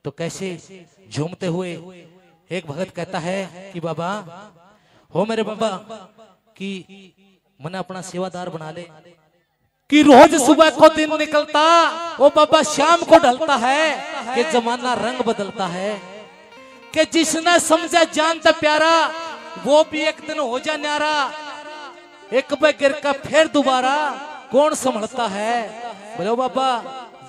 तो कैसे झूमते हुए एक भगत कहता है कि बाबा हो मेरे बाबा कि मैंने अपना सेवादार बना ले, कि रोज सुबह को दिन निकलता वो बाबा शाम को ढलता है, कि जमाना रंग बदलता है, कि जिसने समझा जानता प्यारा वो भी एक दिन हो जा न्यारा, एक बार गिर का फिर दोबारा कौन संभलता है। बोलो बाबा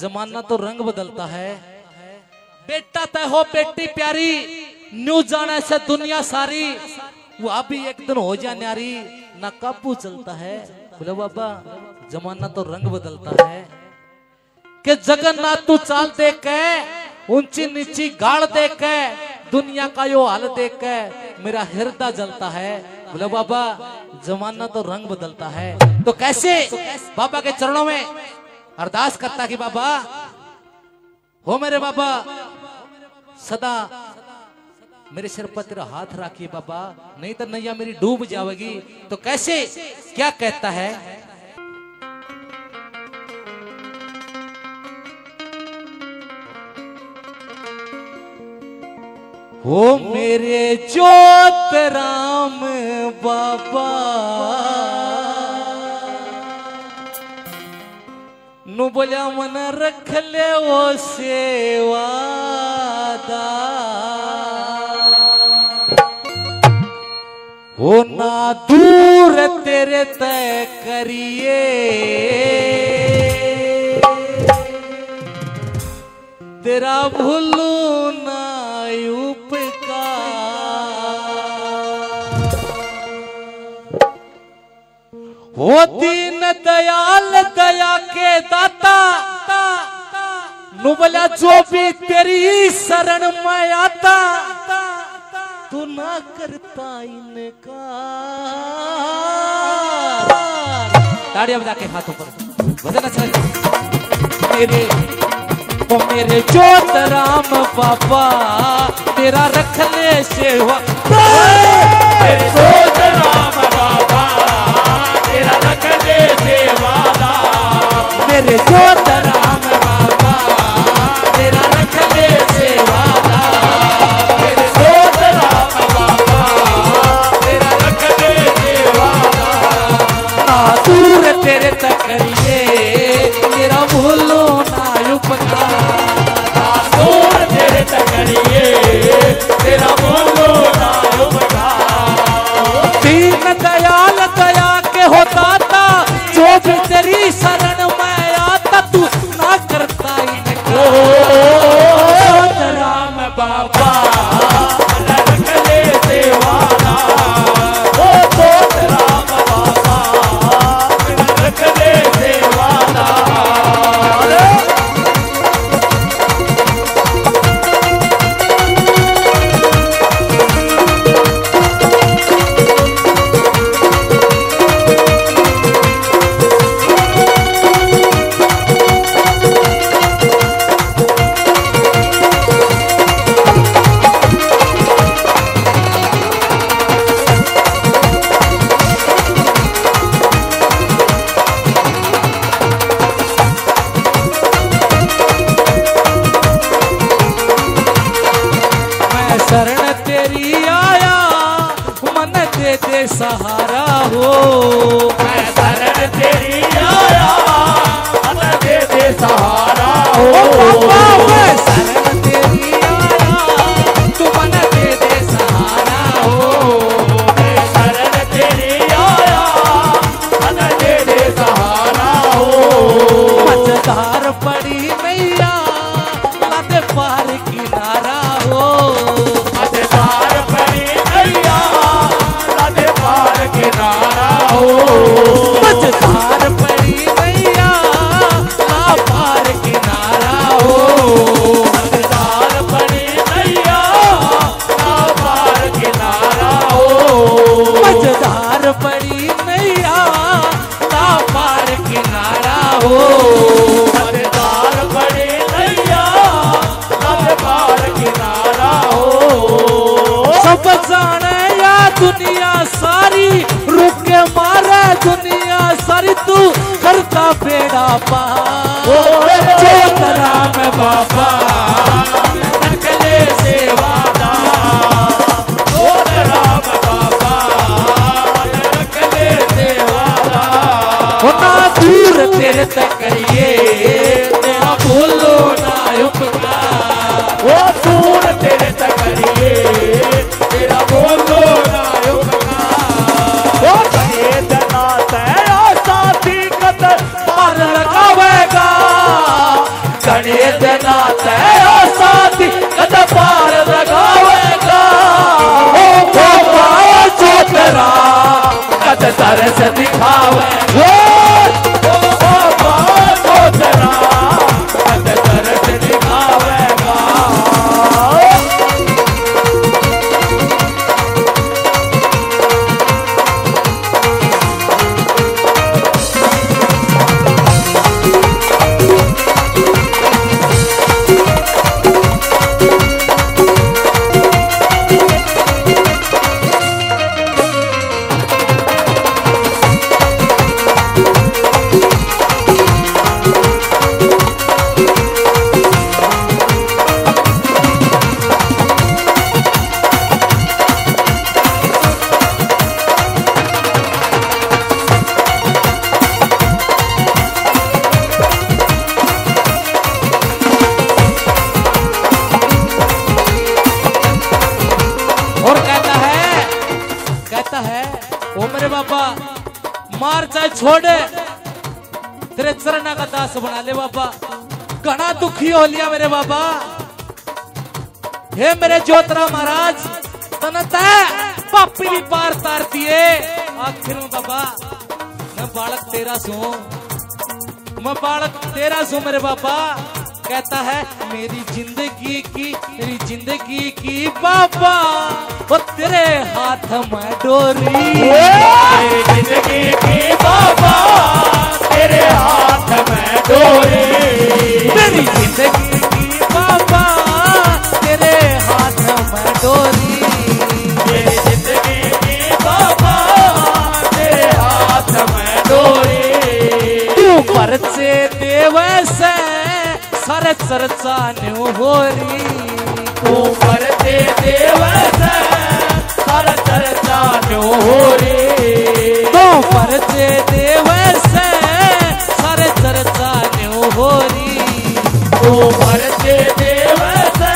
जमाना तो रंग बदलता है, बेटा तय हो बेटी प्यारी, न्यू जाने से दुनिया सारी, वह भी एक दिन हो जा न्यारी, ना काबू चलता है। बोलो बाबा जमाना तो रंग बदलता है, कि जगन्नाथ तू चाल देख के ऊंची नीची गाड़ देख के दुनिया का यो हाल देख के मेरा हृदय जलता है। बोलो बाबा जमाना तो रंग बदलता है। तो कैसे बाबा के चरणों में अरदास करता कि बाबा हो मेरे बाबा सदा मेरे सिर पर तेरा हाथ रखिए बाबा, नहीं तो नैया मेरी डूब जाएगी। तो कैसे क्या कहता है, हो मेरे जोत राम बाबा नु बोलिया मन रख ले वो सेवादा, हो ना दूर तेरे तय करिए, तेरा भूलू ना वो दीन दयाल दया के दाता नुबला जो भी तेरी शरण में आता, तू ना करता इनकार। ताड़ियां बजा के हाथों पर वजन अच्छा मेरे जोत राम बाबा तेरा रख ले सेवा, मेरे जोत राम बाबा तेरा रख ले सेवादा, मेरे जोत राम बाबा तेरा रख ले सेवादा, मेरे जोत राम बाबा तेरा रख ले सेवादा, ना दूर तेरे तक करिए तेरा भूलो ना उपकार, ना दूर तेरे तक करिए तेरा भूलो ना उपकार। दीन दयाल दया के होता था जो भी तेरी शरण में आता, तू ना करता जोत राम बाबा रख ले सेवादा, ओ जोत राम बाबा रख ले सेवादा। शरण तेरी आया मन दे दे सहारा हो, मैं शरण तेरी आया मन दे दे सहारा हो, बाबा मैं शरण तेरी आया तू मन दे दे सहारा हो, मैं शरण तेरी आया मन दे दे सहारा हो। मझधार पड़ी मैया लादे पार किनारा हो, मझधार पड़ी नैया लादे पार किनारा हो, मझधार पड़ी मैया ला पार किनारा हो, मझधार पड़ी नैया ला पार किनारा हो, मझधार पड़ी मैया ला पार किनारा हो, मझधार पड़ी नैया ला पार किनारा हो। सब जाने या दुनिया सारी रुक के मारे दुनिया सारी, तू करता बेड़ा पार। जोत राम बाबा चाहे छोड़े तेरे चरणा का दास बना ले बाबा। घना दुखी हो लिया मेरे बाबा। हे मेरे ज्योतिराव महाराज तनता पापी भी पार तार दिए। आखिर में बाबा मैं बालक तेरा सू, मैं बालक तेरा सू मेरे बाबा। कहता है मेरी जिंदगी की बाबा वो तेरे हाथ में डोरी। मेरी जिंदगी की बाबा तेरे हाथ में डोरी। मेरी जिंदगी की बाबा तेरे हाथ में डोरी। मेरी जिंदगी की बाबा तेरे हाथ में डोरी। तू परचे देव से सर चर्चा न्यू हो रही। तू परचे देव से सर चर्चा न्यू हो रही। तू परचे देव से सर चर्चा न्यू हो रही। तू परचे देव से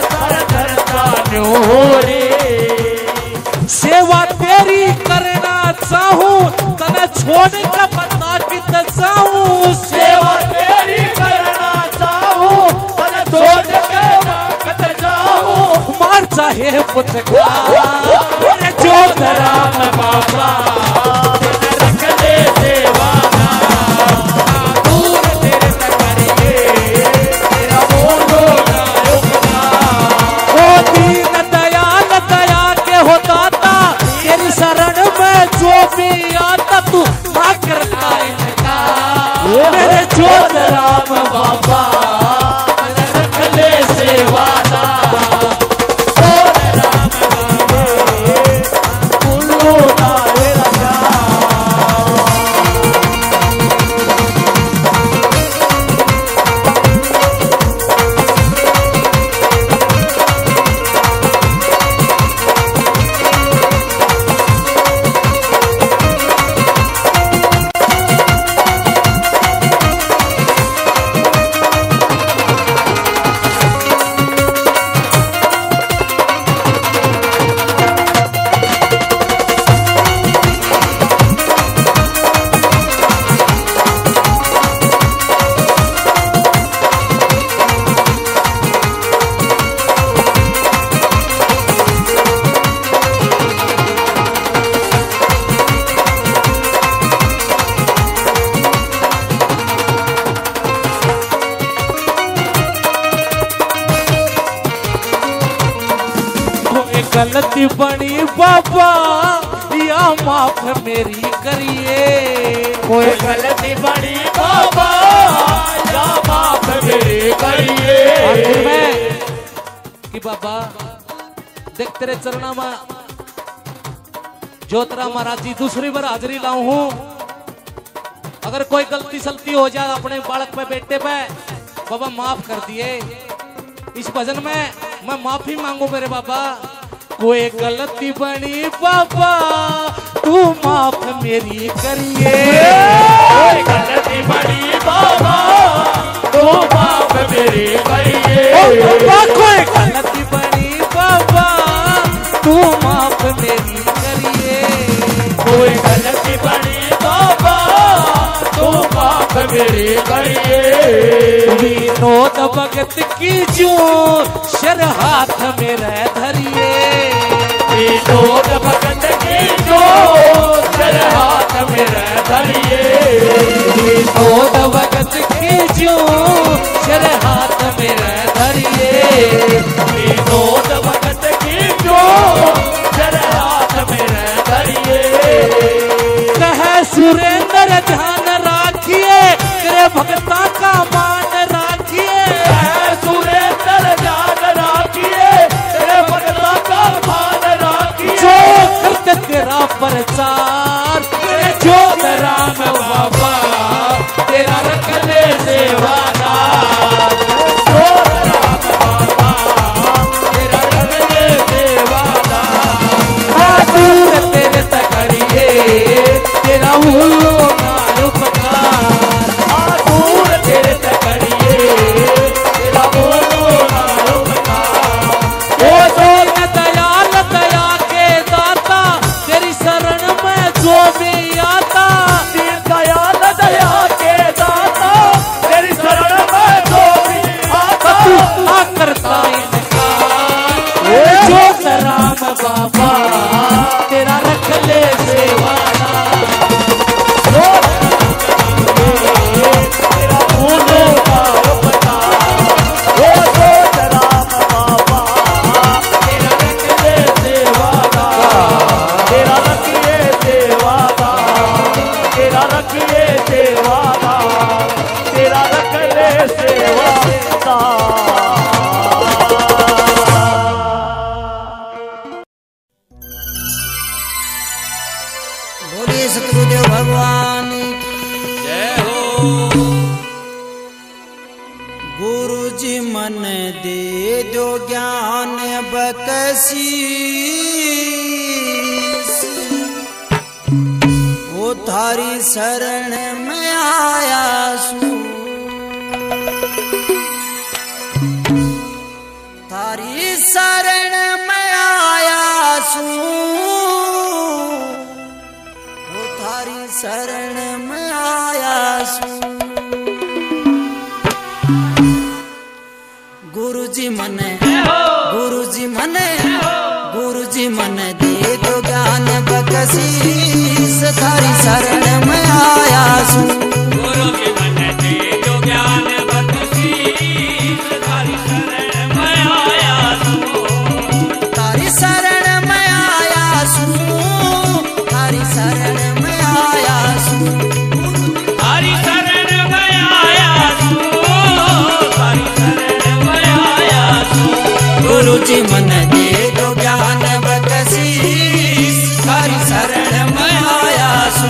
सर चर्चा न्यू हो रही। सेवा तेरी करना चाहूं तने छोड़ के बता कित जाऊं। सेवा तेरी करना चाहूं तने छोड़ के बता जाऊं। मार चाहे पुतका ज्योतिराम बाबा रख दे सेवाना। दूर तेरे तक करिए तेरा मोड़ो ना रुकना। ओ दीन दया के हो दाता तेरी शरण में जो भी आता तू ना करता इनकार। मेरे ज्योतिराम बाबा रख ले सेवाना। गलती बनी बाबा या माफ मेरी करिए। कोई गलती बड़ी बाबा या माफ मेरी करिए। आखिर में कि बाबा देख तेरे चरणा में ज्योतिराव महाराज जी दूसरी बार हाजिरी लाऊं हूं। अगर कोई गलती सलती हो जाए अपने बालक पे बेटे पे बाबा माफ कर दिए। इस भजन में मैं माफी मांगू मेरे बाबा। कोई गलती बनी बाबा तू माफ मेरी करिए। कोई गलती बड़ी बाबा तू माफ मेरी करिए। कोई गलती बनी बाबा तू माफ मेरी करिए। कोई गलती बड़ी बाबा तू माफ मेरी करिए। विनोद भगत की जो शर हाथ में रह धरिए। विनोद भगत की जो शर हाथ में रह धरिए। विनोद भगत की जो शर हाथ में रह धरिए। विनोद भगत की जो शर हाथ में रह धरिए। कहे सुरेंद्र ध्यान राखिए तेरे भगता का मान राखिए। कहे सुरेंद्र ध्यान राखिए तेरे भगता का मान राखिए। जो करते तेरा प्रचार तेरे ज्योतिराम बाबा तेरा रख ले सेवाना। ज्योतिराम बाबा तेरा रख ले सेवाना। दे दो ज्ञान बकसीस, वो थारी शरण में आया सू, थारी शरण में आया सू, वो थारी शरण में आया सू। गुरुजी मने दे दो ज्ञान बकसीस, थारी शरण में आया सू। गुरुजी मने दे दो ज्ञान बकसीस, थारी शरण में आया सू, थारी शरण में आया सू, थारी शरण में आया सू, थारी शरण में आया सू, थारी शरण में आया सू। गुरुजी मने दे दो ज्ञान बकसीस, थारी शरण में आया सू।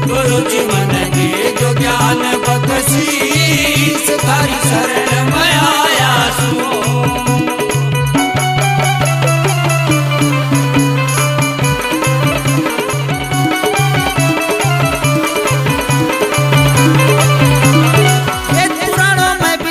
गुरुजी मने दे दो ज्ञान बकसीस, थारी शरण में आया सू।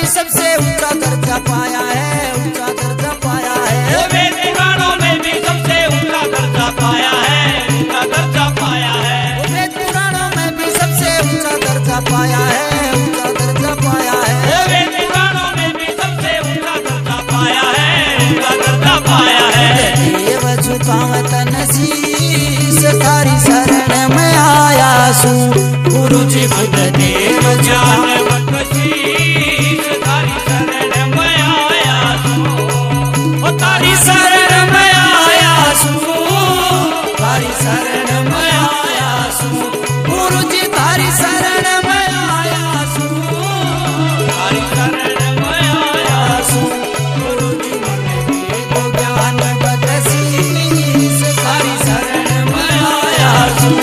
सबसे ऊंचा दर्जा पाया है, ऊंचा दर्जा पाया है। वेद पुराणों में भी सबसे ऊंचा दर्जा पाया है, ऊंचा दर्जा पाया है। वेद पुराणों में भी सबसे ऊंचा दर्जा पाया है, ऊंचा दर्जा पाया है। वेद पुराणों में भी सबसे ऊंचा दर्जा पाया है, ऊंचा दर्जा पाया है। देव झुकावत शीस, थारी शरण में आया सू। गुरुजी बुद्ध देव ज्ञान बकसीस, थारी शरण में आया सू, तारी शरण में आया सू, तारी शरण में आया सू। गुरुजी तारी शरण में आया सू, थारी शरण में आया सू। गुरुजी मने दे दो ज्ञान बकसीस, तारी शरण में आया सू।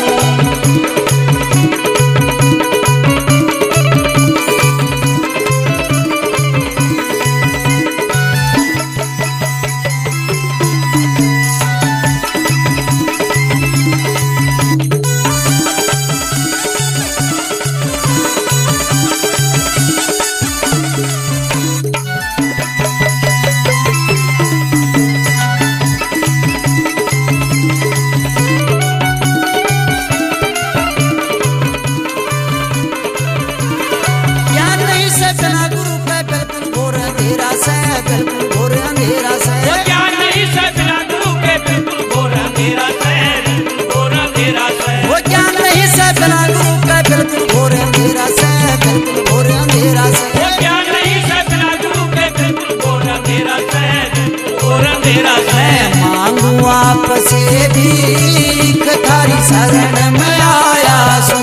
आपसे भीख थारी शरण में आया सू।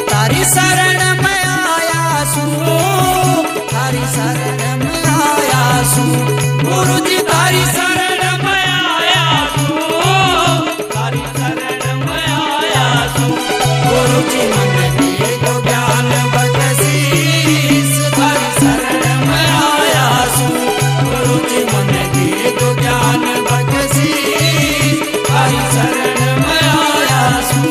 तारी शरण में आया सू, थारी शरण में आया सू। गुरुजी तारी शरण में आया सू, तारी शरण में आया सू। गुरुजी मने दे दो ज्ञान बकसीस, थारी शरण में आया सू। गुरुजी मने दे दो ज्ञान बकसीस, थारी शरण में आया सू।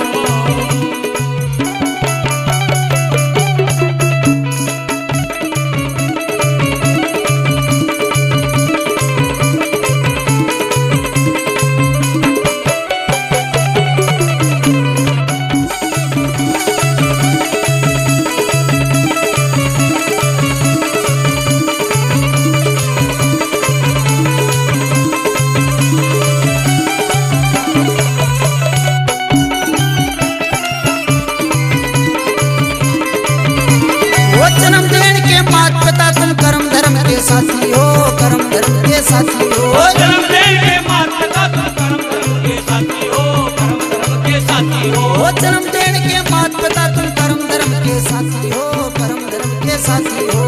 जन्म देने के मात पिता तुम कर्म धर्म के साथी हो, कर्म धर्म के साथी हो। जन्म देने के मात पिता तुम कर्म धर्म के साथी हो, कर्म धर्म के साथी हो। जन्म देने के मात पिता तुम कर्म धर्म के साथी हो, कर्म धर्म के साथी हो।